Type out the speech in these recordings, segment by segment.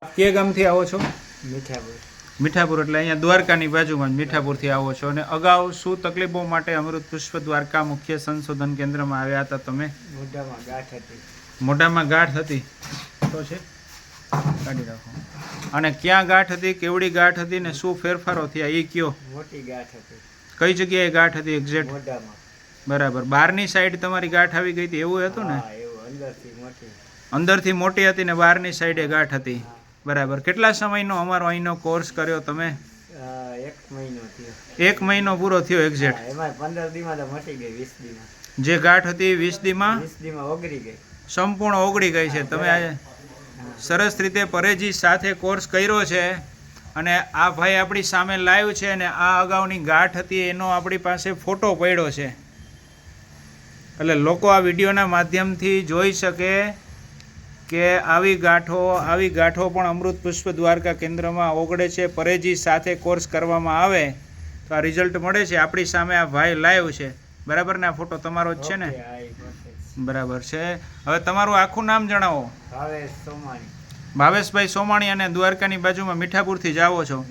કે ગામથી આવો છો? મીઠાપુર. મીઠાપુર એટલે અહીંયા દ્વારકાની બાજુમાં જ મીઠાપુરથી આવો છો. અને અગાઉ શું તકલીફો માટે અમૃત પુષ્પ દ્વારકા મુખ્ય સંશોધન કેન્દ્રમાં આવ્યા હતા તમે? મોઢામાં ગાંઠ હતી. મોઢામાં ગાંઠ હતી તો છે કાઢી રાખો. અને ક્યાં ગાંઠ હતી, કેવડી ગાંઠ હતી ને શું ફેરફારો થયા એ કયો? મોટી ગાંઠ હતી. કઈ જગ્યાએ ગાંઠ હતી એક્ઝેક્ટ? મોઢામાં. બરાબર. બહારની સાઈડ તમારી ગાંઠ આવી ગઈ હતી એવું હતું ને? હા, એવું અંદરથી મોટી. અંદરથી મોટી હતી ને બહારની સાઈડે ગાંઠ હતી. બરાબર. કેટલા સમયનો અમારો અહીંનો કોર્સ કર્યો તમે? 1 મહિનો થયો. 1 મહિનો પૂરો થયો એક્ઝેક્ટ. હા, એમાં 15 દીમાં તો મટી ગઈ. 20 દીમાં. જે ગાંઠ હતી 20 દીમાં 20 દીમાં ઓગળી ગઈ. સંપૂર્ણ ઓગળી ગઈ છે. તમે આજે સરસ રીતે પરેજી સાથે કોર્સ કર્યો છે. અને આ ભાઈ આપણી સામે લાઈવ છે અને આ અગાઉની ગાંઠ હતી એનો આપણી પાસે ફોટો પડ્યો છે. એટલે લોકો આ વિડીયોના માધ્યમથી જોઈ શકે કે આવી ગાંઠો પણ અમૃત પુષ્પ દ્વારકા કેન્દ્રમાં ઓગળે છે. પરેજી સાથે કોર્સ કરવામાં આવે તો આ રિઝલ્ટ મળે છે. આપણી સામે આ ભાઈ લાઈવ છે. બરાબર ને? આ ફોટો તમારો જ છે ને? ઓકે, હા, એ perfect. બરાબર છે. હવે તમારું આખું નામ જણાવો. ભાવેશ સોમાણી. ભાવેશભાઈ સોમાણી અને દ્વારકાની બાજુમાં મીઠાપુરથી જ આવો છો.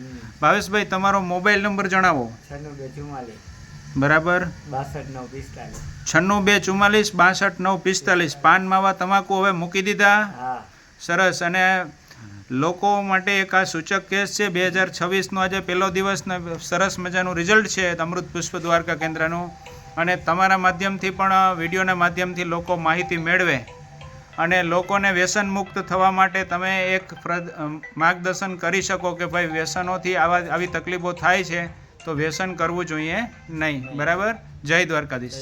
ભાવેશભાઈ તમારો મોબાઈલ નંબર જણાવો. 9244 બરાબર. 62945. 9624 62945. પાન માવા તમાકુ હવે મૂકી દીધા? હા. સરસ. અને લોકો માટે એક આ સૂચક કેસ છે. 2026નો આજે પહેલો દિવસ ને સરસ મજાનું રિઝલ્ટ છે અમૃત પુષ્પ દ્વારકા કેન્દ્રનું. અને તમારા માધ્યમથી પણ વિડીયોના માધ્યમથી લોકો માહિતી મેળવે અને લોકોને વ્યસન મુક્ત થવા માટે તમે એક માર્ગદર્શન કરી શકો કે ભાઈ વ્યસનોથી આવી તકલીફો થાય છે તો વ્યસન કરવું જોઈએ નહીં. બરાબર. જય દ્વારકાધીશ.